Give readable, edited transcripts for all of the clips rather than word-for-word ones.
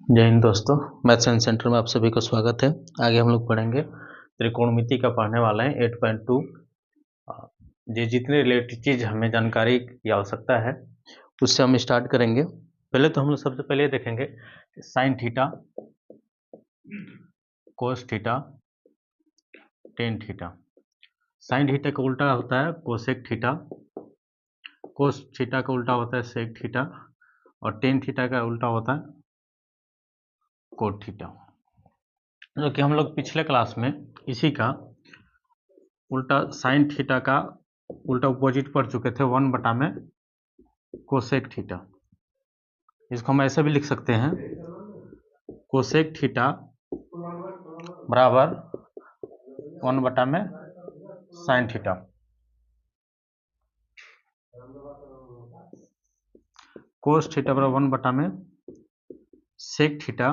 जय हिंद दोस्तों, maths and centre में आप सभी को स्वागत है। आगे हम लोग पढ़ेंगे त्रिकोणमिति का पढ़ने वाला है 8.2। ये जितने रिलेटेड चीज़ हमें जानकारी की आवश्यकता है उससे हम स्टार्ट करेंगे। पहले तो हम लोग सबसे पहले देखेंगे sign theta, cos theta, tan theta. Sine theta का उल्टा होता है कोसेक थीटा, कोस थीटा का उल्टा होता है सेक थीटा और टेन थीटा का उल्टा होता है कोट थीटा। जो कि हम लोग पिछले क्लास में इसी का उल्टा साइन थीटा का उल्टा अपोजिट पढ़ चुके थे 1 में कोसेक थीटा। इसको हम ऐसे भी लिख सकते हैं कोसेक थीटा बराबर 1 में साइन थीटा। कोस थीटा बराबर 1 में सेक थीटा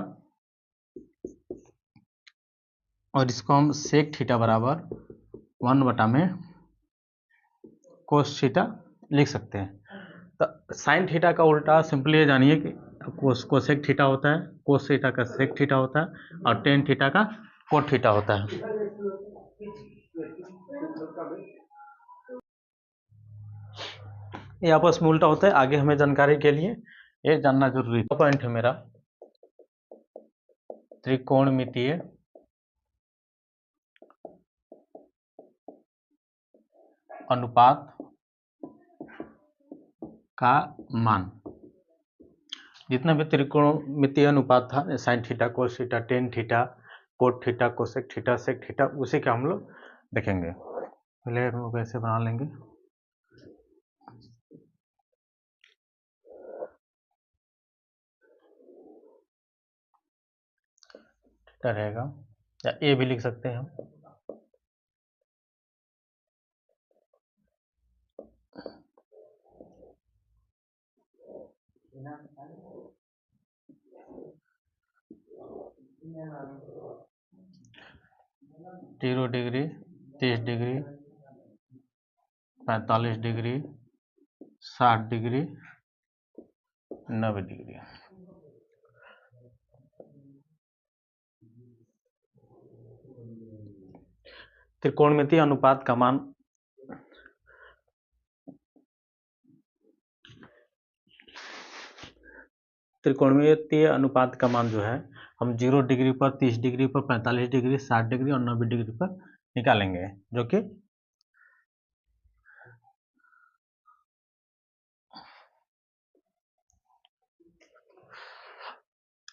और इसको हम सेक थीटा बराबर 1 में कोस थीटा लिख सकते हैं। तो साइन थीटा का उल्टा सिंपली ये जानिए कि कोसेक थीटा होता है, कोस थीटा का सेक थीटा होता है और टेन थीटा का कोट थीटा होता है। ये आपस में उल्टा होता है। आगे हमें जानकारी के लिए ये जानना जरूरी है। पॉइंट है मेरा त्रिकोणमितीय अनुपात का मान। जितना भी त्रिकोणमितीय अनुपात था sine theta, cos theta, tan theta, cot theta, cosec theta, sec theta, उसी का हम लोग देखेंगे। पहले हम लोग ऐसे बना लेंगे। थीटा रहेगा या ए भी लिख सकते हैं हम। Zero degree, 30 degree, 45 degree, 60 degree, 90 degree. त्रिकोणमितीय अनुपात का मान त्रिकोणमितीय अनुपात का मान जो है हम 0 डिग्री पर, 30 डिग्री पर, 45 डिग्री, 60 डिग्री और 90 डिग्री पर निकालेंगे, जो कि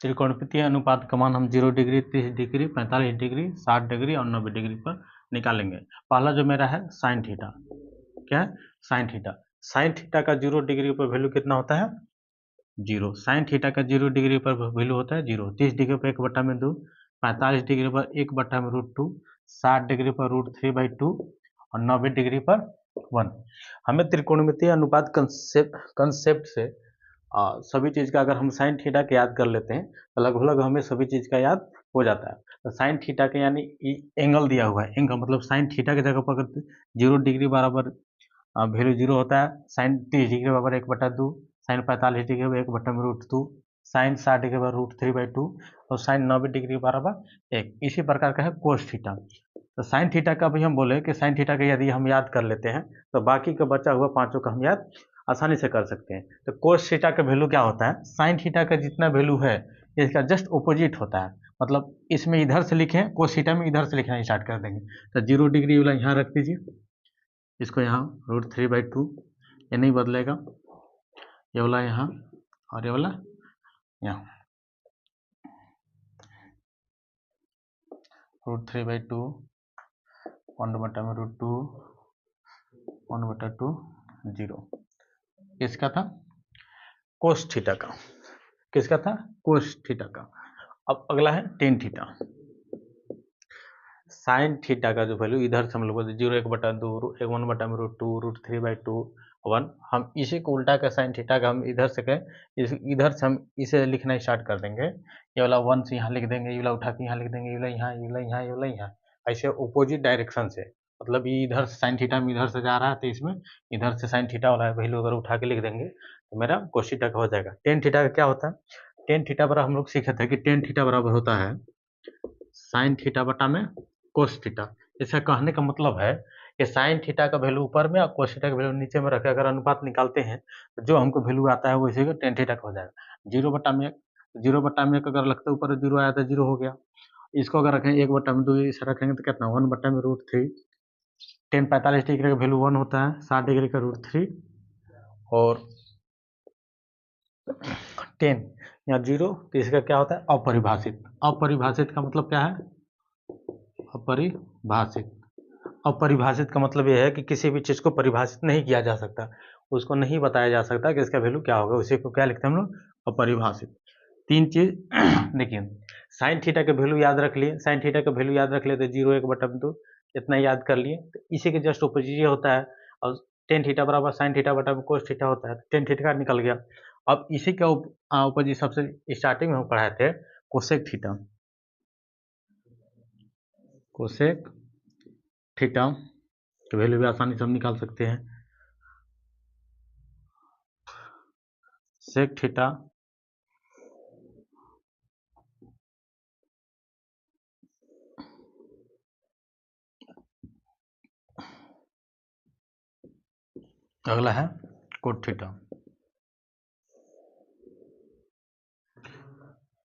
त्रिकोणमितीय अनुपात का मान हम 0 डिग्री, 30 डिग्री, 45 डिग्री, 60 डिग्री और 90 डिग्री पर निकालेंगे। पहला जो मेरा है साइन थीटा, क्या है साइन थीटा। साइन थीटा का 0 डिग्री पर वैल्यू कितना होता है 0। साइन थीटा का 0 डिग्री पर वैल्यू होता है 0। 30 डिग्री पर 1/2, 45 डिग्री पर 1/√2, 60 डिग्री पर √3/2 और 90 डिग्री पर 1। हमें त्रिकोणमितीय अनुपात कंसेप्ट से सभी चीज़ का अगर हम साइन थीटा के याद कर लेते हैं तो लगभग हमें सभी चीज़ का याद हो जाता है। तो साइन थीटा के यानी एंगल दिया हुआ है, एंगल मतलब साइन थीटा की जगह पर अगर 0 डिग्री बराबर वैल्यू 0 होता है, साइन 30 डिग्री बराबर 1/2, साइन 45 डिग्री बराबर 1/√2, साइन 60 डिग्री बराबर √3/2 और साइन 90 डिग्री बराबर 1। इसी प्रकार का है कोस थीटा। तो साइन थीटा का भी हम बोले कि साइन थीटा का यदि हम याद कर लेते हैं तो बाकी का बचा हुआ पांचों का हम याद आसानी से कर सकते हैं। तो कोस थीटा का वैल्यू क्या होता है, साइन थीटा का जितना वैल्यू है इसका जस्ट ऑपोजिट होता है। मतलब इसमें इधर से लिखें, कोस थीटा में इधर से लिखना स्टार्ट कर देंगे। तो 0 डिग्री वाला यहाँ रख दीजिए, इसको यहाँ √3/2, ये नहीं बदलेगा, ये वाला यहाँ और ये वाला यहाँ √3/2, 1/√2, 1/2, 0। इसका था कोस थीटा का। किसका था कोस थीटा का। अब अगला है टेन थीटा। साइन थीटा का जो वैल्यू इधर से हम लोग 0, 1/2, 1/√2, √3/2, 1। हम इसी को उल्टा कर साइन थीटा का हम इधर से इधर से हम इसे लिखना स्टार्ट कर देंगे। ये वाला 1 से यहाँ लिख देंगे, ये वाला उठा के यहाँ लिख देंगे, ये वाला यहाँ, ये वाला यहाँ, ये वाला यहाँ, ऐसे अपोजिट डायरेक्शन से मतलब ये इधर से साइन थीटा में इधर से जा रहा है, तो इसमें इधर से साइन थीटा वाला वैल्यू अगर उठा के लिख देंगे तो मेरा कोस थीटा का हो जाएगा। टेन थीटा का क्या होता है? टेन थीटा बराबर हम लोग सीखे थे कि टेन थीटा बराबर होता है साइन थीटा बटा में कोस थीटा। इसका कहने का मतलब है कि साइन थीटा का वैल्यू ऊपर में और कोस थीटा का वैल्यू नीचे में रखे अगर अनुपात निकालते हैं तो जो हमको वैल्यू आता है वो इसी का टेन थीटा का हो जाएगा। 0/1 अगर लगता है ऊपर 0 आया तो 0 हो गया। इसको अगर रखें 1/2 इसे रखेंगे तो कितना 1/√3। टेन 45 डिग्री का वैल्यू 1 होता है, 60 डिग्री का √3 और 10 या 0 तो इसका क्या होता है अपरिभाषित। अपरिभाषित का मतलब क्या है? अपरिभाषित। अपरिभाषित का मतलब यह है कि किसी भी चीज़ को परिभाषित नहीं किया जा सकता, उसको नहीं बताया जा सकता कि इसका वैल्यू क्या होगा, उसी को क्या लिखते हैं हम लोग? अपरिभाषित। तीन चीज देखिए, साइन थीटा के वैल्यू याद रख लिए, साइन थीटा का वैल्यू याद रख लिए तो 0 1/2 इतना याद कर लिए। तो इसी के जस्ट ऑपोजिट होता है, और टेन थीटा बराबर साइन थीटा बटा कोस थीटा होता है, टेन थीटा निकल गया। अब इसी के ऑपोजिट सबसे स्टार्टिंग में हम पढ़ाए थे कोसेक थीटा। कोसेक थीटा की वैल्यू भी आसानी से हम निकाल सकते हैं। सेक थीटा अगला है कोट थीटा।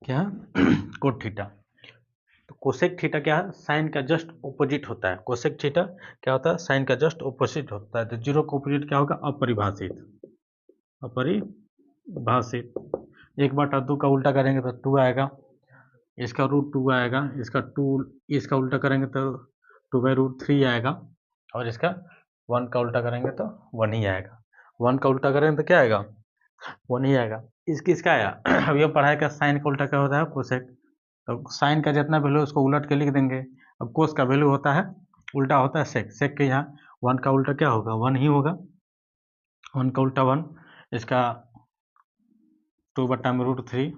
क्या है? Cot theta. तो कोसेक थीटा क्या है? साइन का जस्ट ऑपोजिट होता है। कोसेक थीटा क्या होता है? साइन का जस्ट ऑपोजिट होता है। तो 0 का ऑपोजिट क्या होगा? अपरिभाषित। अपरिभाषित। 1/2 का उल्टा करेंगे तो 2 आएगा, इसका √2 आएगा, इसका उल्टा करेंगे तो 2/√3 आएगा, और इसका 1 का उल्टा करेंगे तो 1 ही आएगा। 1 का उल्टा करेंगे तो क्या आएगा? 1 ही आएगा। किसका आया? अब ये पढ़ाई का साइन का उल्टा क्या होता है? कोसेक। तो साइन का जितना वैल्यू उसको उलट के लिख देंगे। अब कोस का वैल्यू होता है उल्टा होता है सेक। सेक के यहाँ 1 का उल्टा क्या होगा? 1 ही होगा। 1 का उल्टा 1, इसका 2/√3,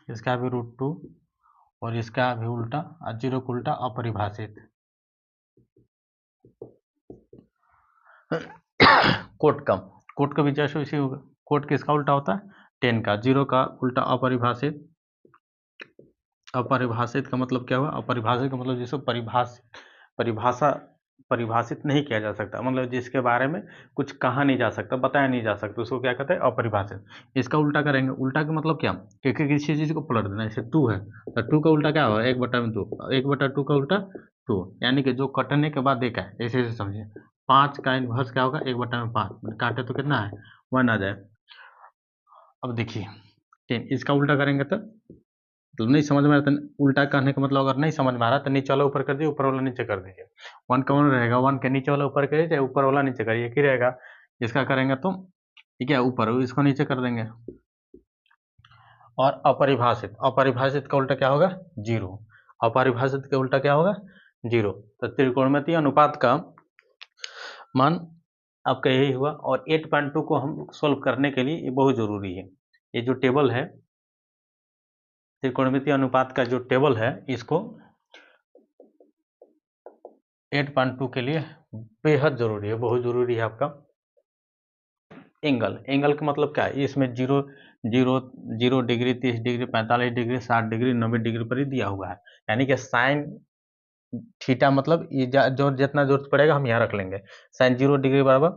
इसका भी √2 और इसका भी उल्टा, 0 का उल्टा अपरिभाषित। कोट का भी जैसे इसी होगा। कोट किसका उल्टा होता है? 10 का। 0 का उल्टा अपरिभाषित। अपरिभाषित का मतलब क्या हुआ? अपरिभाषित का मतलब जिसको परिभाषित नहीं किया जा सकता, मतलब जिसके बारे में कुछ कहा नहीं जा सकता, बताया नहीं जा सकता, उसको क्या कहते हैं? अपरिभाषित। इसका उल्टा करेंगे। उल्टा का मतलब क्या? क्योंकि किसी चीज को पलट देना। जैसे 2 है तो 2 का उल्टा क्या होगा? 1/2। 1/2 का उल्टा 2, यानी कि जो कटने के बाद एक है, ऐसे ऐसे समझिए। 5 का इनवर्स क्या होगा? 1/5। काटे तो कितना है? 1 आ जाए। अब देखिए 10, इसका उल्टा करेंगे तो मतलब नहीं समझ में आ रहा तो उल्टा करने का मतलब अगर नहीं समझ में आ रहा तो नीचे वाला ऊपर कर दीजिए, ऊपर वाला नीचे कर दीजिए। 1 का 1 रहेगा, 1 के नीचे वाला ऊपर करिए, चाहे ऊपर वाला नीचे करिए, एक ही रहेगा। इसका करेंगे तो ठीक है, ऊपर इसको नीचे कर देंगे। और अपरिभाषित, अपरिभाषित का उल्टा क्या होगा? 0। अपरिभाषित का उल्टा क्या होगा? 0। तो त्रिकोणमितीय अनुपात का मान आपका यही हुआ। और 8.2 को हम सोल्व करने के लिए ये बहुत जरूरी है। ये जो टेबल है त्रिकोणमितीय अनुपात का, जो टेबल है, इसको 8.2 के लिए बेहद जरूरी है, बहुत जरूरी है आपका। एंगल का मतलब क्या है? इसमें 0 degree, 30 degree, 45 degree, 60 degree, 90 degree पर ही दिया हुआ है। यानी कि साइन थीटा मतलब ये जो जितना जरूरत पड़ेगा हम यहाँ रख लेंगे। साइन 0 डिग्री बराबर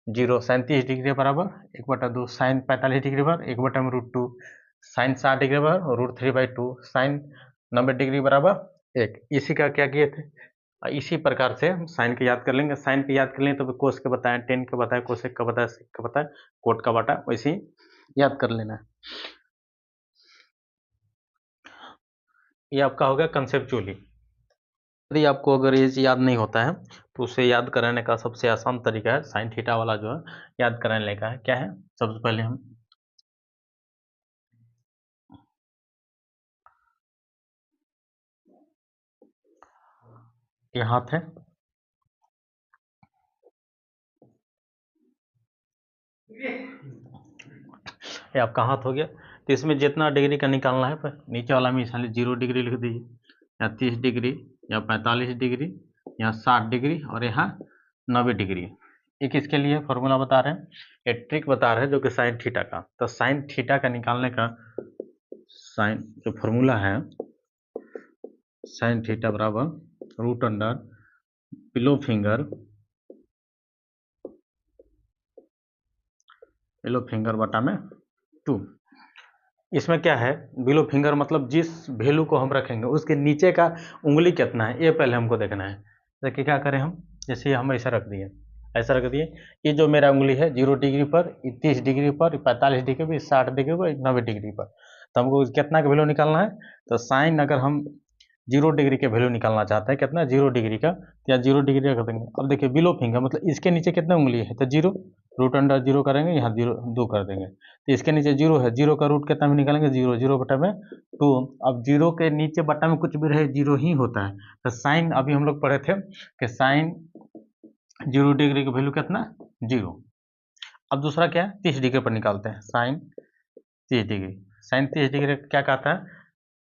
0, साइन 30 डिग्री बराबर 1/2, साइन 45 डिग्री बराबर 1/√2, साइन 60 डिग्री बराबर √3/2, साइन 90 डिग्री बराबर 1। इसी का क्या किए थे? इसी प्रकार से हम साइन के याद कर लेंगे। साइन के याद कर लेंगे तो कोस के बताएं, टेन का बताएं, कोसेक का बताएं, सेक का बताएं, कोट का बताएं, वैसे ही याद कर लेना है। ये आपका हो गया कंसेप्चुअली। यदि आपको अगर ये याद नहीं होता है तो उसे याद कराने का सबसे आसान तरीका है साइन थीटा वाला जो है याद कराने का है। क्या है? सबसे पहले हम ये हाथ है, ये आपका हाथ हो गया। तो इसमें जितना डिग्री का निकालना है नीचे वाला में इसलिए 0 डिग्री लिख दीजिए, या 30 डिग्री, या 45 डिग्री, यहाँ 60 डिग्री और यहाँ 90 डिग्री। एक इसके लिए फॉर्मूला बता रहे हैं, एक ट्रिक बता रहे हैं जो कि साइन थीटा का। तो साइन थीटा का निकालने का साइन जो फॉर्मूला है, साइन थीटा बराबर रूट अंडर बिलो फिंगर बटा में 2। इसमें क्या है, बिलो फिंगर मतलब जिस वैल्यू को हम रखेंगे उसके नीचे का उंगली कितना है ये पहले हमको देखना है। देखिए क्या करें हम, जैसे हम ऐसा रख दिए, ऐसा रख दिए, ये जो मेरा उंगली है 0 डिग्री पर, 30 डिग्री पर, 45 डिग्री पर, 60 डिग्री पर, 90 डिग्री पर, तो हमको कितना का वैल्यू निकालना है। तो साइन अगर हम 0 डिग्री के वैल्यू निकालना चाहते हैं, कितना 0 डिग्री का, या 0 डिग्री रख देंगे। अब देखिए बिलो फिंगर मतलब इसके नीचे कितने उंगली है, तो 0, रूट अंडर 0 करेंगे, यहाँ 0 2 कर देंगे, तो इसके नीचे 0 है, 0 का रूट कितना भी निकालेंगे, 0, 0 बटा में 2। अब 0 के नीचे बटा में कुछ भी रहे 0 ही होता है। तो साइन अभी हम लोग पढ़े थे कि साइन 0 डिग्री का वैल्यू कितना, 0। अब दूसरा क्या है, 30 डिग्री पर निकालते हैं, साइन 30 डिग्री। साइन 30 डिग्री क्या कहता है,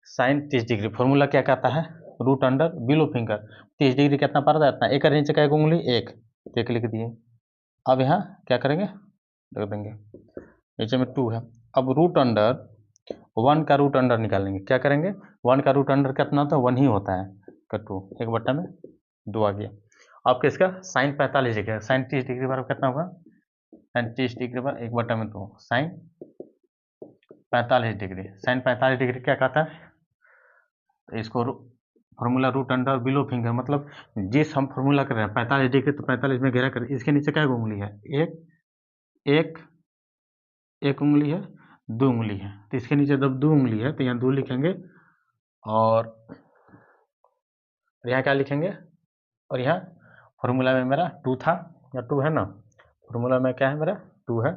साइन 30 डिग्री फॉर्मूला क्या कहता है, root under below finger. 30 degree कितना पड़ जाता है, एक का नीचे का एक उंगली, एक, तो एक लिख दिए। अब यहाँ क्या करेंगे, रख देंगे, नीचे में 2 है। अब रूट अंडर 1 का रूट अंडर निकालेंगे, क्या करेंगे, 1 का रूट अंडर कितना होता है, 1 ही होता है, का 2, 1 बटा में 2 आ गया। अब किसका, साइन 45 डिग्री, साइन 30 डिग्री बराबर कितना होगा, साइन 30 डिग्री पर 1 बटा में 2, साइन 45 डिग्री। साइन 45 डिग्री क्या कहता है, तो इसको formula root under below finger मतलब जिस हम फॉर्मूला कर रहे हैं 45 डिग्री, तो 45 में घेरा कर, इसके नीचे क्या उंगली है, एक उंगली है, 2 उंगली है, तो इसके नीचे जब 2 उंगली है तो यहाँ 2 लिखेंगे, और यहाँ क्या लिखेंगे, और यहाँ फॉर्मूला में मेरा 2 था, या 2 है ना, फॉर्मूला में क्या है मेरा 2 है,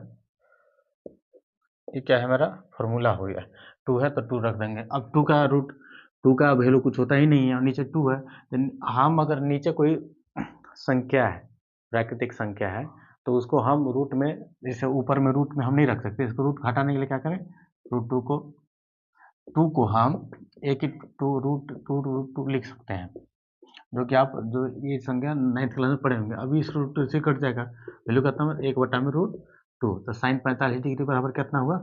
ये क्या है मेरा फॉर्मूला हो गया, 2 है तो 2 रख देंगे। अब 2 का रूट, 2 का वैल्यू कुछ होता ही नहीं है, और नीचे 2 है, तो हम अगर नीचे कोई संख्या है, प्राकृतिक संख्या है, तो उसको हम रूट में, जैसे ऊपर में रूट में हम नहीं रख सकते, इसको रूट घटाने के लिए क्या करें, रूट 2 को हम एक ही 2 लिख सकते हैं, जो कि आप जो ये संख्या 9th क्लास में पढ़े होंगे। अभी इस रूट से कट जाएगा, वैल्यू कितना है, 1 बटा में रूट 2, तो साइन 45 डिग्री बराबर कितना हुआ,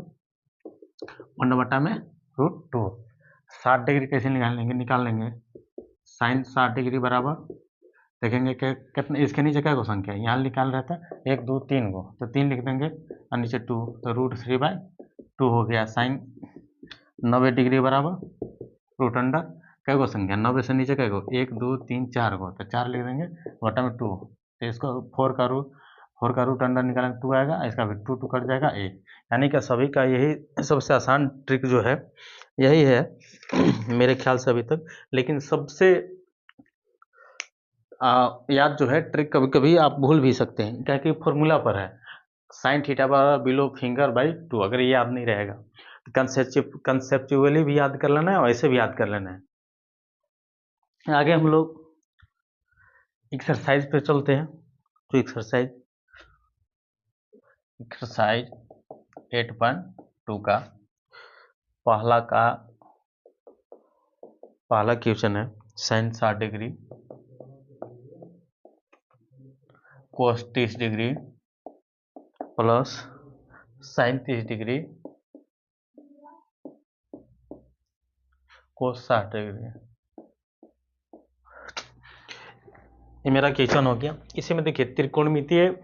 1 बटा में रूट 2। 60 डिग्री कैसे निकाल लेंगे, साइन 60 डिग्री बराबर देखेंगे कि कितना, इसके नीचे क्या को संख्या है, यहाँ निकाल रहा था 1 2 3 को, तो 3 लिख देंगे, और नीचे 2, तो रूट 3/2 हो गया। साइन 90 डिग्री बराबर रूट अंडर कै को संख्या, 90 से नीचे कै को, 1 2 3 4 को, तो 4 लिख देंगे बटा में 2, तो इसको 4 का रूट अंडर निकालेंगे 2 आएगा, इसका भी 2 2 कट जाएगा 1। यानी कि सभी का यही सबसे आसान ट्रिक जो है यही है मेरे ख्याल से अभी तक। लेकिन सबसे याद जो है ट्रिक कभी कभी आप भूल भी सकते हैं, क्या कि फॉर्मूला पर है, साइन थीटा बराबर बिलो फिंगर बाई 2, अगर ये याद नहीं रहेगा तो कंसेप्चुअली भी याद कर लेना है और ऐसे भी याद कर लेना है। आगे हम लोग एक्सरसाइज पे चलते हैं, तो एक्सरसाइज 8.2 का पहला क्वेश्चन है, sine 60 degree cos 30 degree plus sine 30 degree cos 60 degree, ये मेरा क्वेश्चन हो गया। इसी में देखिए त्रिकोणमितीय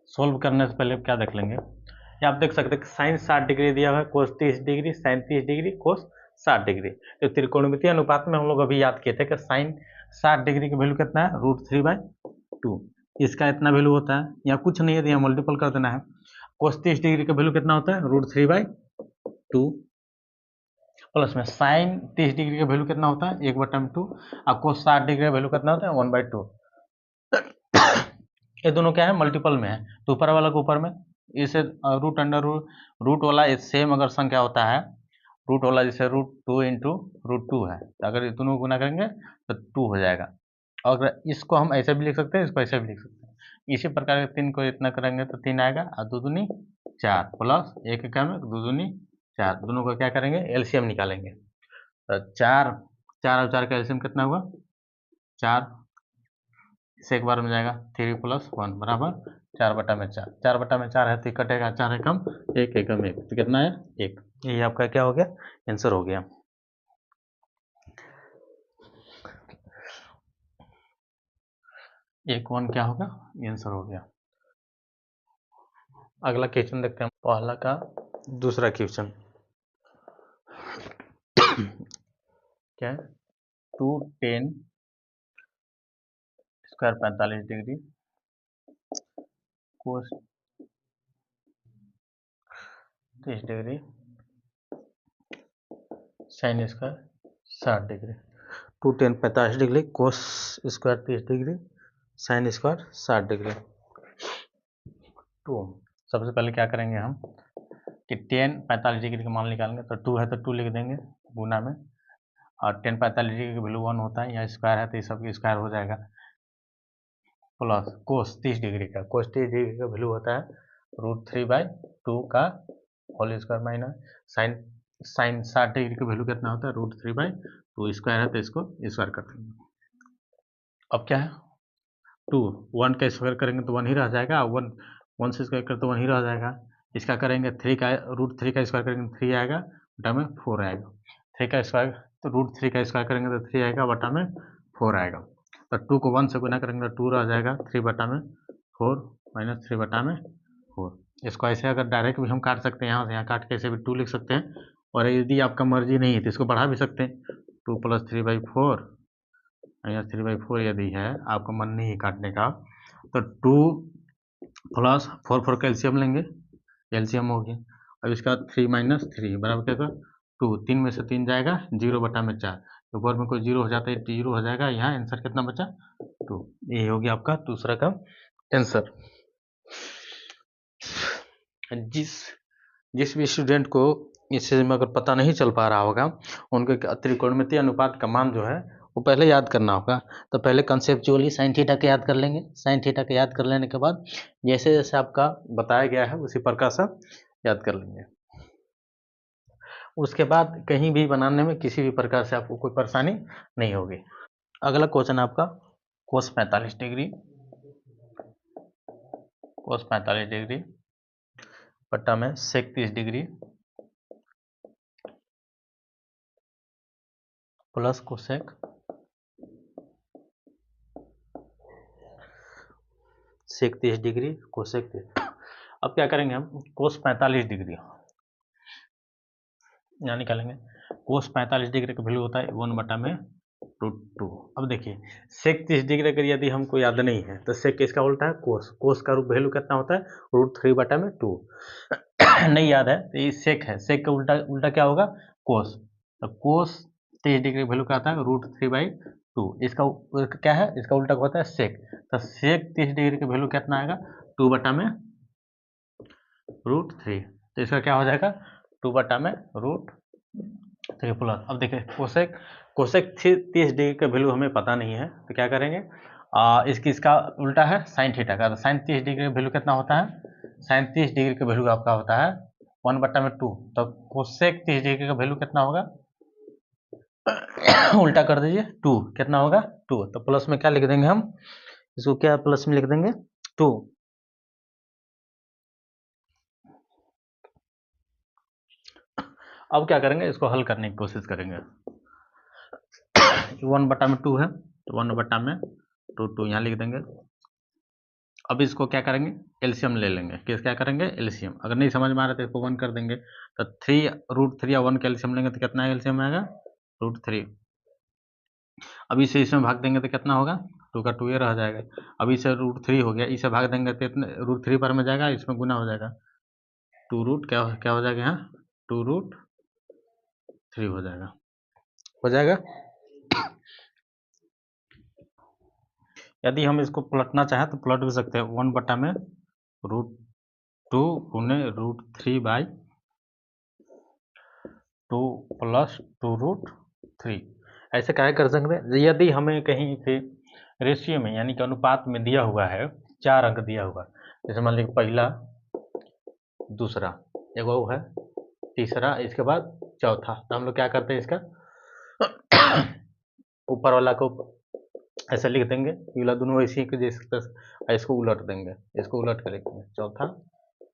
सोल्व करने से पहले क्या देख लेंगे, ये आप देख सकते हैं साइन 60 डिग्री दिया हुआ है, कोस 30 degree, sine 30 degree, cos 60 degree. तो त्रिकोणमितीय अनुपात में हम लोग अभी याद किए थे कि साइन 60 डिग्री का वैल्यू कितना है, √3/2, इसका इतना वैल्यू होता है, यहाँ कुछ नहीं है, यहाँ मल्टीपल कर देना है। कोस 30 डिग्री का वैल्यू कितना होता है, √3/2, प्लस में साइन 30 डिग्री का वैल्यू कितना होता है, 1/2, और कोस 60 डिग्री का वैल्यू कितना होता है, 1/2। ये दोनों क्या है, मल्टीपल में है, तो ऊपर वाला को ऊपर में, इसे रूट अंडर रूट वाला सेम अगर संख्या होता है, रूट वाला जैसे √2 इंटू √2 है, तो अगर दोनों को गुना करेंगे तो 2 हो जाएगा। और इसको हम ऐसे भी लिख सकते हैं, इसको ऐसे भी लिख सकते हैं। इसी प्रकार के 3 को इतना करेंगे तो 3 आएगा, और 2 दूनी 4 प्लस 1 क्या में 2 दूनी 4, दोनों को क्या करेंगे, एलसीएम निकालेंगे। तो 4 और 4 का एलसीएम कितना हुआ, 4 सेक बार में जाएगा 3 + 1 बराबर 4/4। 4/4 है तो कटेगा 4 एकम 1 एकम 1 तो कितना है 1। यही आपका क्या हो गया आंसर हो गया। एक 1 क्या होगा आंसर हो गया। अगला क्वेश्चन देखते हैं, पहला का दूसरा क्वेश्चन क्या है 2tan square 45 degree cos 30 degree sine square 60 degree. 2tan 45 degree cos square 30 degree sine square 60 degree. टू सबसे पहले क्या करेंगे हम कि tan 45 डिग्री का मान निकालेंगे, तो 2 है तो 2 लिख देंगे गुना में, और tan 45 डिग्री का वैल्यू 1 होता है, यहाँ स्क्वायर है तो ये सब स्क्वायर हो जाएगा, प्लस कोस 30 डिग्री का, कोस 30 डिग्री का वैल्यू होता है √3/2 का whole square minus sine 60 degree का वैल्यू कितना होता है √3/2, स्क्वायर है तो इसको स्क्वायर कर देंगे। अब क्या है 2 1 का स्क्वायर करेंगे तो 1 ही रह जाएगा, 1 से स्क्वायर करें तो 1 ही रह जाएगा। इसका करेंगे 3 का √3 का स्क्वायर करेंगे 3 आएगा, बटा में 4 आएगा। 3 का स्क्वायर तो √3 का स्क्वायर करेंगे तो 3 आएगा, बटा में 4 आएगा। तो 2 को 1 से गुना करेंगे तो 2 रह जाएगा, 3/4 माइनस 3/4। इसको ऐसे अगर डायरेक्ट भी हम काट सकते हैं, यहाँ से यहाँ काट के ऐसे भी 2 लिख सकते हैं, और यदि आपका मर्जी नहीं है तो इसको बढ़ा भी सकते हैं, 2 + 3/4 माइनस 3/4 यदि है आपका मन नहीं है काटने का, तो 2 + 4 का एलसीएम लेंगे, एलसीएम हो गया। अब इसका 3 - 3 बराबर क्या होगा 2, 3 में से 3 जाएगा 0/4, ऊपर में कोई 0 हो जाता है 0 हो जाएगा, यहाँ आंसर कितना बचा 2। ये हो गया आपका दूसरा का आंसर। जिस भी स्टूडेंट को इस चीज में अगर पता नहीं चल पा रहा होगा, उनको त्रिकोणमितीय अनुपात का मान जो है वो पहले याद करना होगा। तो पहले कंसेप्चुअली साइन थीटा के याद कर लेंगे, साइन थीटा के याद कर लेने के बाद जैसे जैसे आपका बताया गया है उसी प्रकार से याद कर लेंगे। उसके बाद कहीं भी बनाने में किसी भी प्रकार से आपको कोई परेशानी नहीं होगी। अगला क्वेश्चन आपका कोस 45 डिग्री, कोस 45 डिग्री बट्टा में sec 30 degree plus cosec sec 30 degree cosec 30। अब क्या करेंगे हम कोस 45 डिग्री यहाँ निकालेंगे। कोस 45 डिग्री का वैल्यू होता है 1/√2। अब देखिए सेक 30 डिग्री अगर यदि हमको याद नहीं है तो सेक इसका उल्टा है कोस, कोस का वैल्यू कितना होता है √3/2। नहीं याद है तो ये सेक है, सेक का उल्टा उल्टा क्या होगा कोस, तो कोस 30 डिग्री वैल्यू क्या आता है √3/2। इसका क्या है इसका उल्टा होता है सेक, तो सेक 30 डिग्री का वैल्यू कितना आएगा 2/√3, तो इसका क्या हो जाएगा 2/√3 प्लस। अब देखिए कोसेक कोसेक 30 डिग्री का वैल्यू हमें पता नहीं है तो क्या करेंगे इसका उल्टा है साइन थीटा का, तो साइन 30 डिग्री का वैल्यू कितना होता है, साइन 30 डिग्री का वैल्यू आपका होता है 1/2, तो कोसेक 30 डिग्री का वैल्यू कितना होगा उल्टा कर दीजिए 2 कितना होगा 2, तो प्लस में क्या लिख देंगे हम इसको, क्या प्लस में लिख देंगे 2। अब क्या करेंगे इसको हल करने की कोशिश करेंगे। 1/2 है तो 1/2 यहाँ लिख देंगे। अब इसको क्या करेंगे एलसीएम ले लेंगे, क्या करेंगे एलसीएम, अगर नहीं समझ में आ रहा तो इसको 1 कर देंगे, तो 3 √3 या 1 का एलसीएम लेंगे तो कितना एलसीएम आएगा √3। अब इसे इसमें भाग देंगे तो कितना होगा 2 का 2 ये रह जाएगा। अब इसे √3 हो गया, इसे भाग देंगे तो इतने √3 पर में जाएगा, इसमें गुना हो जाएगा 2 क्या हो जाएगा यहाँ 2√3 हो जाएगा, हो जाएगा। यदि हम इसको पलटना चाहें तो पलट भी सकते हैं, 1/√2 गुने √3/2 प्लस 2√3, ऐसे क्या कर सकते हैं। यदि हमें कहीं पे रेशियो में यानी कि अनुपात में दिया हुआ है 4 अंक दिया हुआ, जैसे मान लीजिए पहला दूसरा एक वो है तीसरा इसके बाद चौथा, तो हम लोग क्या करते हैं इसका ऊपर वाला को ऐसा लिख देंगे, ये वाला दोनों ऐसे ही कि जैसे इसको उलट देंगे, इसको उलट के लिखेंगे चौथा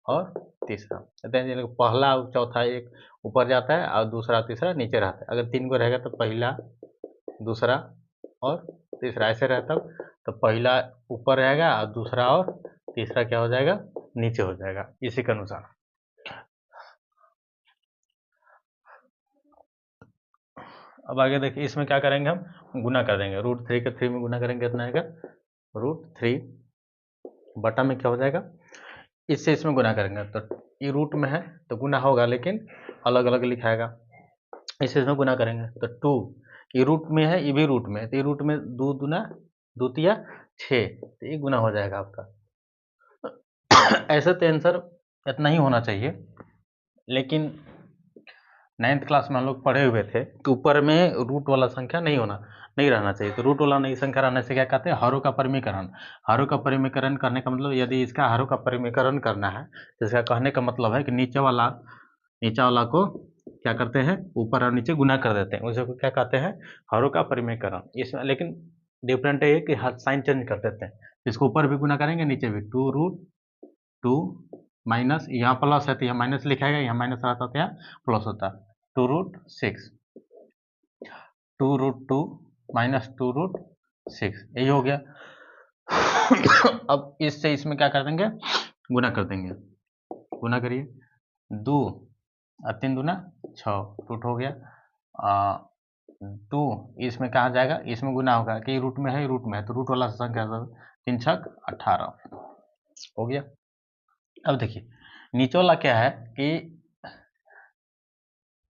और तीसरा। पहला और चौथा एक ऊपर जाता है और दूसरा तीसरा नीचे रहता है। अगर 3 गो रहेगा तो पहला, दूसरा और तीसरा ऐसे रहता, तो पहला ऊपर रहेगा और दूसरा और तीसरा क्या हो जाएगा, नीचे हो जाएगा, इसी के अनुसार। अब आगे देखिए, इसमें क्या करेंगे, हम गुना कर देंगे। √3 के 3 में गुना करेंगे कितना आएगा, √3 बटा में क्या हो जाएगा, इससे इसमें गुना करेंगे तो ये रूट में है तो गुना होगा, लेकिन अलग अलग लिखाएगा। इससे इसमें गुना करेंगे तो 2, ये रूट में है, ये भी रूट में है, तो ये रूट में 2 दूना 2 तिया 6, तो ये गुना हो जाएगा आपका। ऐसे तो आंसर इतना ही होना चाहिए, लेकिन 9th क्लास में हम लोग पढ़े हुए थे तो ऊपर में रूट वाला संख्या नहीं रहना चाहिए। तो रूट वाला नहीं संख्या रहने से क्या कहते हैं, हरों का परिमीकरण। हरों का परिमीकरण करने का मतलब, यदि इसका हरों का परिमीकरण करना है तो इसका कहने का मतलब है कि नीचे वाला को क्या करते हैं, ऊपर और नीचे गुना कर देते हैं, उसे क्या कहते हैं, हरों का परिमीकरण। इसमें लेकिन डिफरेंट है कि साइन चेंज कर देते हैं, इसको ऊपर भी गुना करेंगे नीचे भी, 2√2 माइनस, यहाँ प्लस है तो यहाँ माइनस लिखाएगा, यहाँ माइनस आता तो यहाँ प्लस होता, 2√6, 2√2 माइनस 2√6, यही हो गया। अब इससे इसमें क्या कर देंगे, गुना कर देंगे, गुना करिए, 2 और 3 दूना 6, रूट हो गया। 2 इसमें कहाँ जाएगा, इसमें गुना होगा कि रूट में है, रूट में है तो रूट वाला संख्या 3 छक 18 हो गया। अब देखिए नीचे वाला क्या है कि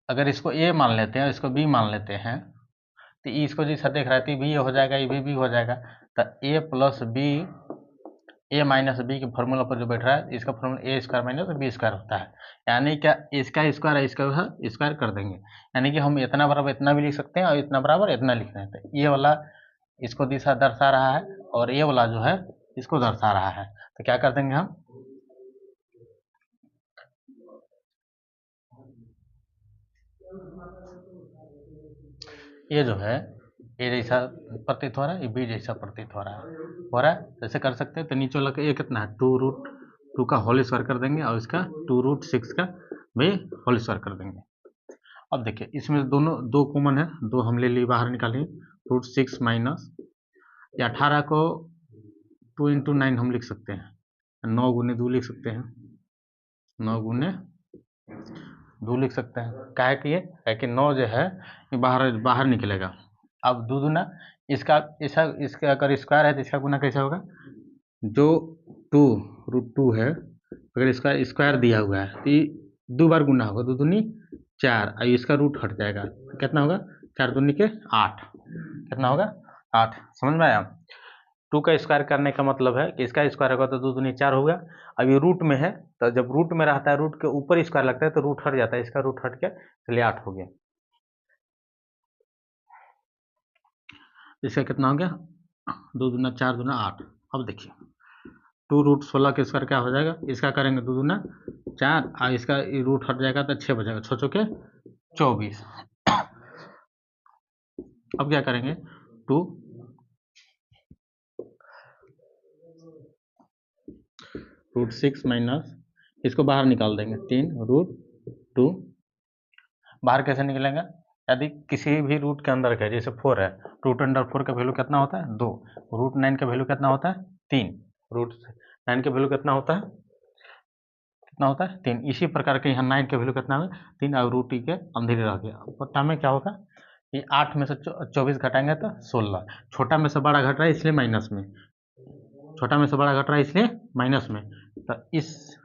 अगर इसको a मान लेते हैं, इसको b मान लेते हैं, तो इसको जैसा देख रहा है तो भी हो जाएगा, ये भी हो जाएगा, तो a plus B, a minus B के फॉर्मूला पर जो बैठ रहा है, इसका फॉर्मूला a² माइनस b² होता है। यानी क्या, इसका स्क्वायर है, इसका स्क्वायर कर देंगे, यानी कि हम इतना बराबर इतना भी लिख सकते हैं और इतना बराबर इतना लिख रहे हैं। ये वाला इसको दिशा दर्शा रहा है और ये वाला जो है इसको दर्शा रहा है, तो क्या कर देंगे हम, ये जो है ए जैसा प्रतीत हो रहा है, ये बी जैसा प्रतीत हो रहा है, जैसे कर सकते हैं। तो नीचे वाला ये कितना है, 2√2 का होल स्क्वायर कर देंगे और इसका 2√6 का भी होल स्क्वायर कर देंगे। अब देखिए इसमें दोनों 2 कॉमन है, 2 हम ले लिए बाहर निकालिए, √6 माइनस, या 18 को 2 × 9 हम लिख सकते हैं, 9 गुने 2 लिख सकते हैं, 9 गुने 2 लिख सकते हैं। काहे कि है कि 9 जो है ये बाहर निकलेगा। अब 2 दूना इसका अगर स्क्वायर है तो इसका गुना कैसे होगा, जो 2√2 है अगर इसका स्क्वायर दिया हुआ है तो ये 2 बार गुना होगा, 2 दूनी 4 और इसका रूट हट जाएगा, कितना होगा, 4 दूनी के 8, कितना होगा 8, समझ में आया। 2 का स्क्वायर करने का मतलब है कि इसका स्क्वायर होगा तो 2 दूनी 4 होगा। अब ये रूट में है तो जब रूट में रहता है, रूट के ऊपर स्क्वायर लगता है तो रूट हट जाता है, इसका रूट हट के चलिए 8 हो गया। इसका कितना हो गया, 2 दूना 4 दूना 8। अब देखिए 2√16 के स्क्वायर क्या हो जाएगा, इसका करेंगे 2 दूना 4 और इसका रूट हट जाएगा तो 6 बचेगा, 6 चौके 24। अब क्या करेंगे, 2√6 माइनस, इसको बाहर निकाल देंगे, 3√2, बाहर कैसे निकलेगा, यदि किसी भी रूट के अंदर का, जैसे 4 है, √4 का वैल्यू कितना होता है 2, √9 का वैल्यू कितना होता है 3, √9 का वैल्यू कितना होता है 3। इसी प्रकार के यहाँ 9 का वैल्यू कितना है 3 और √t के अंधेरे रह गया। बट्टा में क्या होगा, ये 8 में से 24 घटाएंगे तो 16, छोटा में से बड़ा घट रहा है इसलिए माइनस में, छोटा में से बड़ा घट रहा है इसलिए माइनस में, तो इस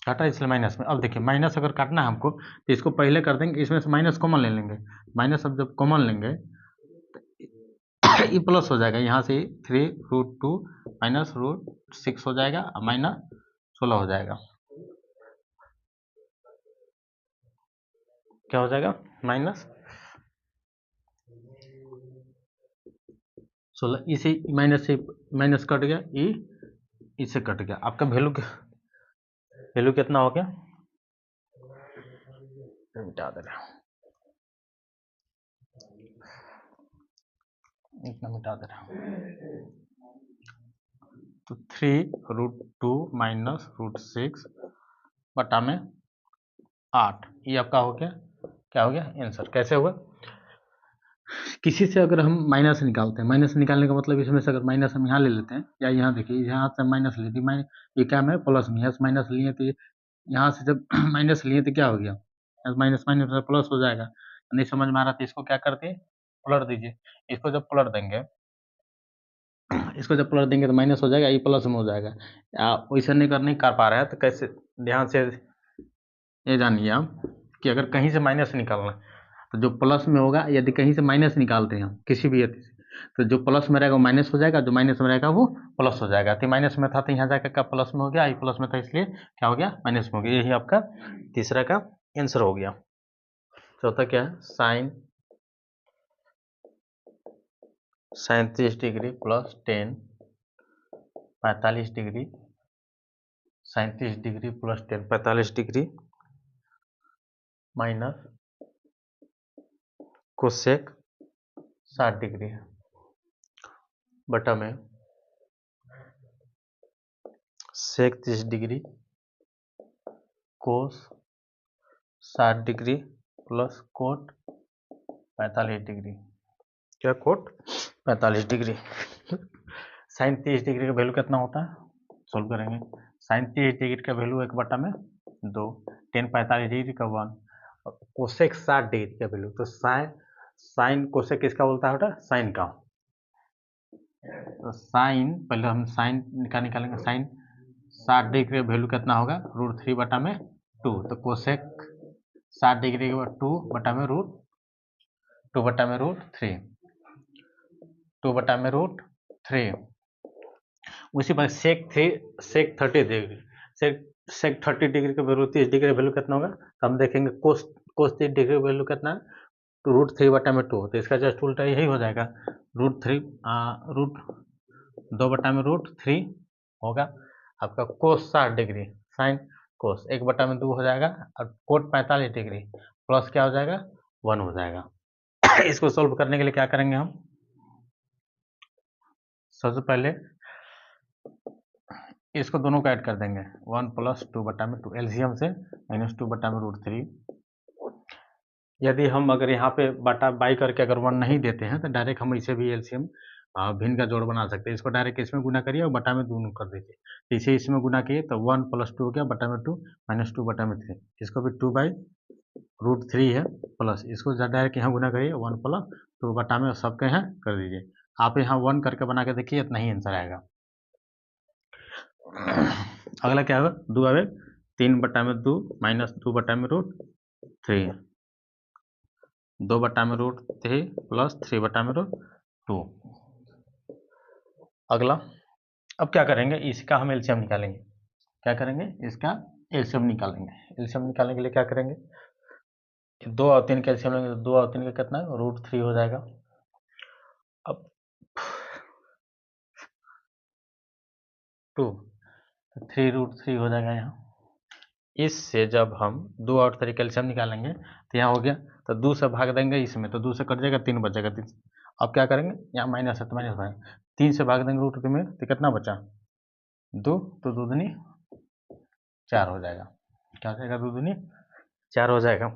घटा इसलिए माइनस में। अब देखिए माइनस अगर काटना है हमको तो इसको पहले कर देंगे, इसमें से माइनस कॉमन ले लेंगे, माइनस अब जब कॉमन लेंगे ये प्लस हो जाएगा, यहाँ से 3√2 माइनस √6 हो जाएगा और माइनस 16 हो जाएगा, क्या हो जाएगा माइनस 16, इसी माइनस से माइनस कट गया, ये इससे कट गया, आपका वैल्यू कितना हो गया, मिटा दे रहा हूँ, इतना मिटा दे रहा हूँ। तो 3√2 माइनस √6 बटा में 8, ये आपका हो गया, क्या हो गया आंसर। कैसे होगा, किसी से अगर हम माइनस निकालते हैं, माइनस निकालने का मतलब इसमें से अगर माइनस हम यहाँ ले लेते हैं, या यहाँ देखिए यहाँ से माइनस लेते हैं, ये क्या है प्लस में, यहाँ से माइनस लिए तो यहाँ से जब माइनस लिए तो क्या हो गया, माइनस माइनस प्लस हो जाएगा। नहीं समझ में आ रहा था, इसको क्या करते हैं, पलट दीजिए। इसको जब पलट देंगे, इसको जब पलट देंगे तो माइनस हो जाएगा, ये प्लस में हो जाएगा। वैसे नहीं कर पा रहे हैं तो कैसे, ध्यान से ये जानिए आप कि अगर कहीं से माइनस निकालना तो जो प्लस में होगा, यदि कहीं से माइनस निकालते हैं हम किसी भी यदि से, तो जो प्लस में रहेगा वो माइनस हो जाएगा, जो माइनस में रहेगा वो प्लस हो जाएगा। तो माइनस में था तो यहाँ जाकर का प्लस में हो गया, आई प्लस में था इसलिए क्या हो गया माइनस में हो गया। यही आपका तीसरा का आंसर हो गया। चौथा क्या है, sine 37 degree plus 10 45 degree, 37 degree plus 10 45 degree minus cosec 60 degree बटा में sec 30 degree cos 60 degree plus cot 45 degree, क्या कोट 45 डिग्री। साइन 30 डिग्री का वैल्यू कितना होता है, सोल्व करेंगे। साइन 30 डिग्री का वैल्यू 1/2, टेन 45 डिग्री का 1, कोसेक 60 डिग्री का वैल्यू, तो साइन कोसेक किसका बोलता है बेटा, साइन का। तो साइन, पहले हम साइन निकालेंगे, साइन 60 डिग्री का वैल्यू कितना होगा, √3/2, तो कोसेक 60 डिग्री के बाद 2/√3 उसी पर सेक 30 डिग्री, सेक 30 डिग्री का वैल्यू 30 डिग्री का वैल्यू कितना होगा, तो हम देखेंगे कोस 30 डिग्री का वैल्यू कितना है, √3/2, तो इसका जस्ट उल्टा यही हो जाएगा, √2/√3 होगा आपका कोस 60 डिग्री, साइन कोस 1/2 हो जाएगा, और कोट 45 डिग्री प्लस क्या हो जाएगा 1 हो जाएगा। इसको सोल्व करने के लिए क्या करेंगे हम, सबसे पहले इसको दोनों को ऐड कर देंगे, 1 + 2/2 एलसीएम से -2/√3। यदि हम अगर यहाँ पे बटा बाई करके अगर 1 नहीं देते हैं तो डायरेक्ट हम इसे भी एलसीएम भिन्न का जोड़ बना सकते हैं। इसको डायरेक्ट इसमें गुना करिए और बटा में 2 कर दीजिए। इसे इसमें गुना किए तो 1 + 2 हो गया, बटा में 2 -2/3। इसको भी 2/√3 है प्लस, इसको डायरेक्ट यहाँ गुना करिए 1 + 2 बटा में सबके यहाँ कर दीजिए। आप यहाँ 1 करके बना के देखिए, इतना ही आंसर आएगा। अगला क्या होगा, 2 आवे 3/2 -2/√3, 2/√3 प्लस 3/√2। अगला अब क्या करेंगे, इसका हम एलसीएम निकालेंगे। क्या करेंगे, इसका एलसीएम निकालेंगे। एलसीएम निकालने के लिए क्या करेंगे, 2 और 3 का एलसीएम लेंगे, तो 2 और 3 का कितना है, √3 हो जाएगा। अब 2 तो 3√3 हो जाएगा यहाँ। इससे जब हम 2 और 3 का एलसीएम निकालेंगे तो यहाँ हो गया, तो 2 से भाग देंगे इसमें, तो 2 से कट जाएगा, 3 बचेगा। 3 अब क्या करेंगे, यहाँ माइनस है तो माइनस भाग, 3 से भाग देंगे √3 में तो कितना बचा 2, तो 2 दूनी 4 हो जाएगा। क्या हो जाएगा, 2 दूनी 4 हो जाएगा।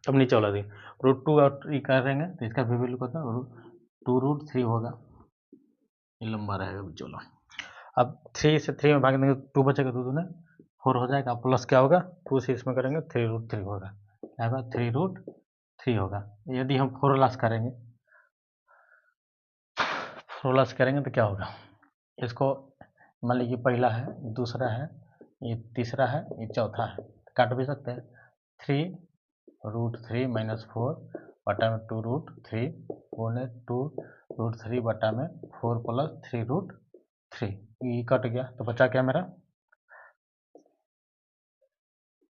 अब नीचे वाला देखिए, √2 और 3 करेंगे तो इसका भी वैल्यू कितना 2√3 होगा, ये लंबा रहेगा चलो। अब 3 से 3 में भाग देंगे 2 बचेगा, 2 दूने 4 हो जाएगा, प्लस क्या होगा 2 से इसमें करेंगे 3√3 होगा, क्या होगा 3√3 होगा। यदि हम 4 लॉस करेंगे, 4 लॉस करेंगे तो क्या होगा, इसको मान लीजिए पहला है, दूसरा है, ये तीसरा है, ये चौथा है, काट भी सकते हैं। 3√3 - 4 बटा में 2√3 गुने 2√3 बटा में 4 + 3√3, ये कट गया तो बचा क्या मेरा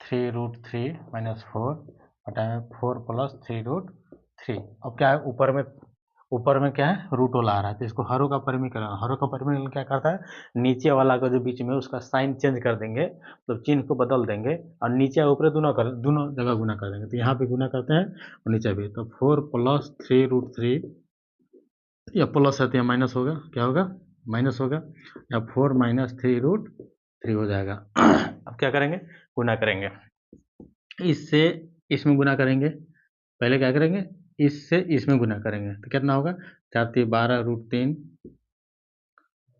3√3 - 4 बटा में 4 + 3√3। अब क्या है, ऊपर में ऊपर में क्या है, रूट वाला आ रहा है, तो इसको हरों का परिमीकरण, हरों का परिमीकरण क्या करता है, नीचे वाला का जो बीच में उसका साइन चेंज कर देंगे, तो चिन्ह को बदल देंगे और नीचे ऊपर दोनों जगह गुना कर देंगे। तो यहाँ पे गुना करते हैं और नीचे भी, तो 4 + 3√3, या प्लस है तो यहाँ माइनस होगा, क्या होगा, माइनस होगा, या 4 - 3√3 हो जाएगा। अब क्या करेंगे, गुना करेंगे, इससे इसमें गुना करेंगे, पहले क्या करेंगे, इससे इसमें गुना करेंगे, तो कितना होगा, 4 × 12√3,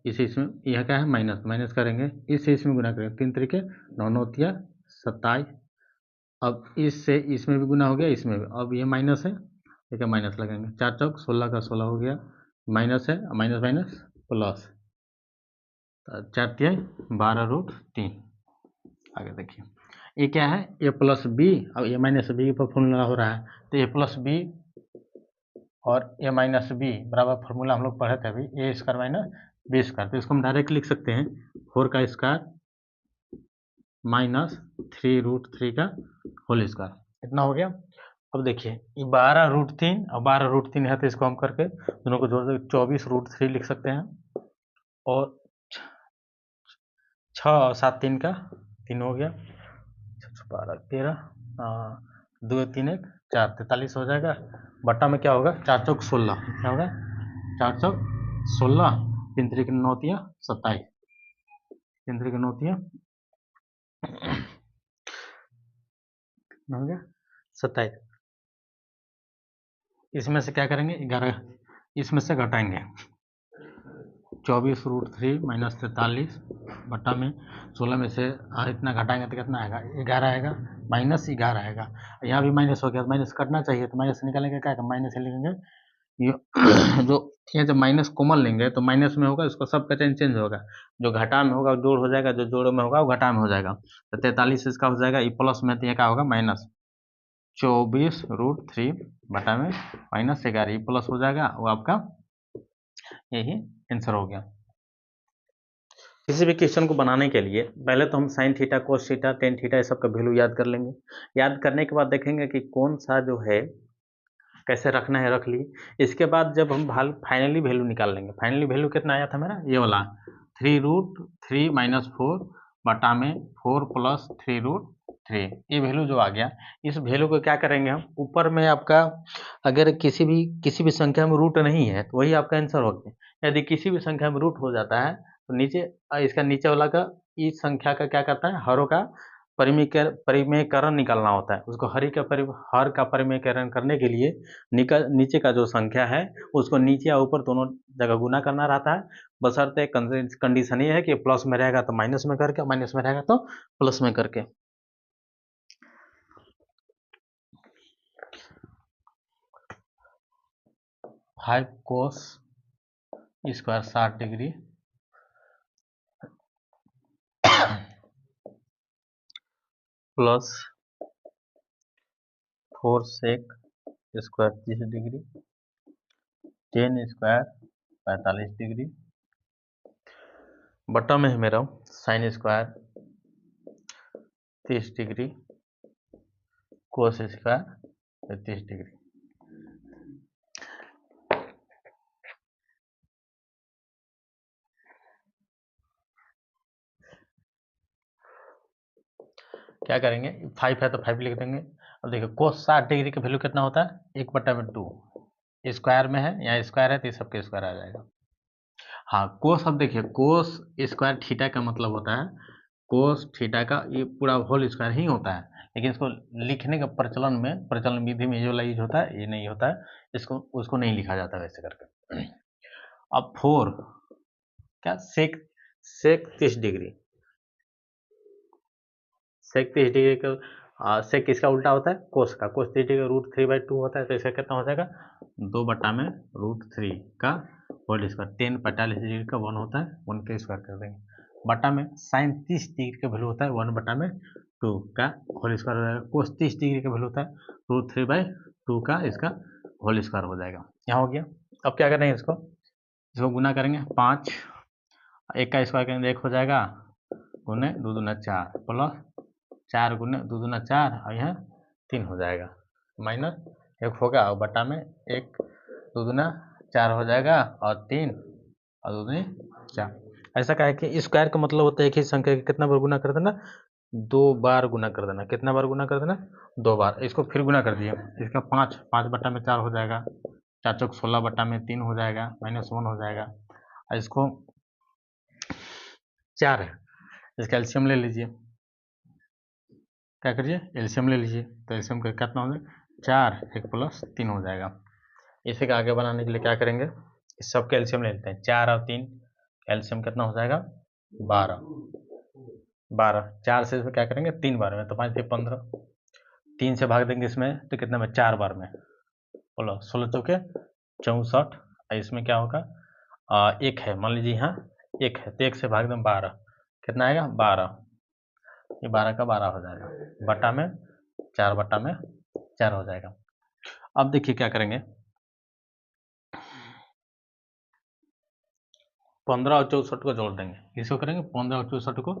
इसे इसमें, यह क्या है, माइनस, माइनस करेंगे, इससे इसमें गुना करेंगे, 3 × 3 = 9 × 9 = 27। अब इससे इसमें भी गुना हो गया, इसमें भी, अब ये माइनस है, ठीक है, माइनस लगाएंगे, 4 × 4 = 16 का 16 हो गया, माइनस है, माइनस माइनस प्लस, 4 × 3 = 12√3। आगे देखिए, ये क्या है, a + b, अब a - b पर फॉर्मूला हो रहा है, तो a + b और a - b बराबर फॉर्मूला हम लोग पढ़े थे अभी, a² - b², तो इसको हम डायरेक्ट लिख सकते हैं 4 का स्क्वायर -3√3 का होल स्क्वायर, इतना हो गया। अब देखिए, ये 12√3 और 12√3 है, तो इसको हम करके दोनों को जोड़ देंगे, 24√3 लिख सकते हैं, और 6 और 7 3 का 3 हो गया, 12 13, 2 3 1 4, 43 हो जाएगा, बट्टा में क्या होगा, 4 चौक 16, क्या होगा, 4 चौक 16, 3 3 9 3 27, 3 3 9 3 हो गया 27। इसमें से क्या करेंगे, 11, इसमें से घटाएंगे, 24√3 - 43 बट्टा में 16 में से इतना घटाएंगे तो कितना आएगा, 11 आएगा, -11 आएगा, यहाँ भी माइनस हो गया, माइनस कटना चाहिए, तो माइनस निकालेंगे, क्या माइनस लिखेंगे, ये जो ये जब माइनस कॉमन लेंगे तो माइनस में होगा, उसका सब का चेंज होगा, जो घटा में होगा जोड़ हो जाएगा, जो जोड़ में होगा वो घटा में हो जाएगा, तो 43 इसका हो जाएगा, ये प्लस में, तो ये क्या होगा, -24√3 बटा में -11, ये प्लस हो जाएगा, वो आपका यही आंसर हो गया। किसी भी क्वेश्चन को बनाने के लिए पहले तो हम sign theta, cos theta, tan theta, ये सब का वैल्यू याद कर लेंगे। याद करने के बाद देखेंगे कि कौन सा जो है कैसे रखना है, रख ली। इसके बाद जब हम फाइनली वैल्यू निकाल लेंगे, फाइनली वैल्यू कितना आया था मेरा, ये वाला 3√3 - 4 बटा में 4 + 3√3, ये वैल्यू जो आ गया, इस वैल्यू को क्या करेंगे हम, ऊपर में आपका अगर किसी भी संख्या में रूट नहीं है तो वही आपका आंसर हो गया। यदि किसी भी संख्या में रूट हो जाता है तो नीचे इसका नीचे वाला का इस संख्या का क्या करता है, हरों का परिमेयकरण निकालना होता है, उसको हर का परिमेयकरण करने के लिए नीचे का जो संख्या है उसको नीचे या ऊपर दोनों जगह गुना करना रहता है, बशर्ते कंडीशन ये है कि प्लस में रहेगा तो माइनस में करके, माइनस में रहेगा तो प्लस में करके। Five cos square 60 degree plus 4 sec square 30 degree, 10 square 45 degree, बटा में है मेरा sine square 30 degree, cos square 30 degree. क्या करेंगे, 5 है तो 5 लिख देंगे। अब देखिए कोस 60 डिग्री का वैल्यू कितना होता है, 1/2, स्क्वायर में है, यहाँ स्क्वायर है तो सबके स्क्वायर आ जाएगा। हाँ कोस, अब देखिए कोस स्क्वायर थीटा का मतलब होता है, कोस थीटा का ये पूरा होल स्क्वायर ही होता है, लेकिन इसको लिखने का प्रचलन विधि में जो यूज होता है ये नहीं होता है, इसको उसको नहीं लिखा जाता वैसे करके। अब 4 क्या सेक 30 डिग्री, सेक 30 डिग्री का सेक किसका उल्टा होता है, कोस का, कोस 30 डिग्री √3/2 होता है, तो इसका कितना हो जाएगा, 2/√3 का होल स्क्वायर, 10 45 डिग्री का 1 होता है, 1 का स्क्वायर कर देंगे, बटा में साइन 30 डिग्री का वैल्यू होता है 1/2 का होल स्क्वायर हो जाएगा, कोस 30 डिग्री का वैल्यू होता है √3/2 का इसका होल स्क्वायर हो जाएगा। यहाँ हो गया। अब क्या करेंगे, इसको गुना करेंगे, 5 1 का स्क्वायर करेंगे 1 हो जाएगा, गुने 2 दूना 4 प्लस 4 गुने 2 दूना 4 और यहाँ 3 हो जाएगा, माइनस 1 होगा और बटा में 1 2 दूना 4 हो जाएगा और 3 और 2 दूनी 4। ऐसा क्या है कि स्क्वायर का मतलब होता है एक ही संख्या के कितना बार गुना कर देना, 2 बार गुना कर देना। कितना बार गुना कर देना, 2 बार। इसको फिर गुना कर दिए, इसका 5 बटा में 4 हो जाएगा, 4 चौक 16 बटा में 3 हो जाएगा, -1 हो जाएगा। और इसको 4 है, इसका एलसीएम ले लीजिए। क्या करिए, एलसीएम ले लीजिए। तो एलसीएम का कितना हो जाएगा, 4 1 प्लस 3 हो जाएगा। इसे का आगे बनाने के लिए क्या करेंगे, इस सब के एलसीएम ले लेते हैं। 4 और 3 एलसीएम कितना हो जाएगा, 12। 4 से इसमें क्या करेंगे, 3 बार में, तो 5 से 15। 3 से भाग देंगे इसमें तो कितना में, 4 बार में, बोलो 16 चौके 64। इसमें क्या होगा, 1 है, मान लीजिए यहाँ 1 है, तो 1 से भाग दें 12, कितना आएगा 12। ये 12 का 12 हो जाएगा, बटा में 4 बटा में 4 हो जाएगा। अब देखिए क्या करेंगे, 15 और 64 को जोड़ देंगे। इसको करेंगे 15 और 64 को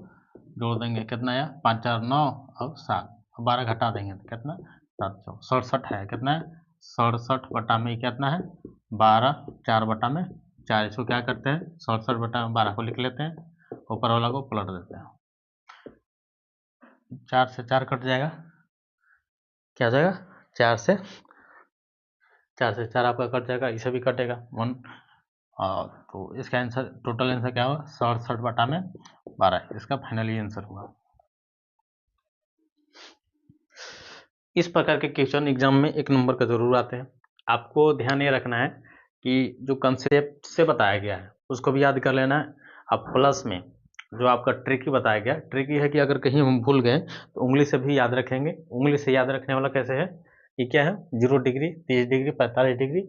जोड़ देंगे, कितना आया, 5 4 9 और 7, 12 घटा देंगे तो कितना, 7 67 है, कितना है 67 बटा में कितना है 12, 4 बटा में 4। इसको क्या करते हैं, 67 बटा में 12 को लिख लेते हैं, ऊपर वाला को पलट देते हैं। 4 से 4 कट जाएगा, क्या हो जाएगा, 4 से 4 आपका कट जाएगा, इसे भी कटेगा 1। तो इसका आंसर, टोटल आंसर क्या होगा, 67 बटा में 12, इसका फाइनली आंसर होगा। इस प्रकार के क्वेश्चन एग्जाम में 1 नंबर का जरूर आते हैं। आपको ध्यान ये रखना है कि जो कंसेप्ट से बताया गया है उसको भी याद कर लेना है। अब प्लस में जो आपका ट्रिकी बताया गया, ट्रिकी है कि अगर कहीं हम भूल गए तो उंगली से भी याद रखेंगे। उंगली से याद रखने वाला कैसे है, ये क्या है, 0 डिग्री, 30 डिग्री, 45 डिग्री,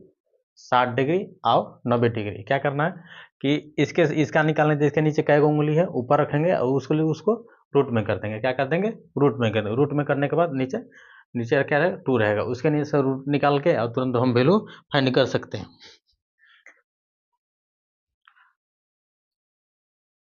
60 डिग्री और 90 डिग्री। क्या करना है कि इसका निकालने, जिसके नीचे कै उंगली है ऊपर रखेंगे और उसको रूट में कर देंगे। क्या कर देंगे, रूट में कर देंगे। रूट में करने के बाद नीचे क्या रहेगा, 2 रहेगा, उसके नीचे से रूट निकाल के और तुरंत हम वैल्यू फाइंड कर सकते हैं।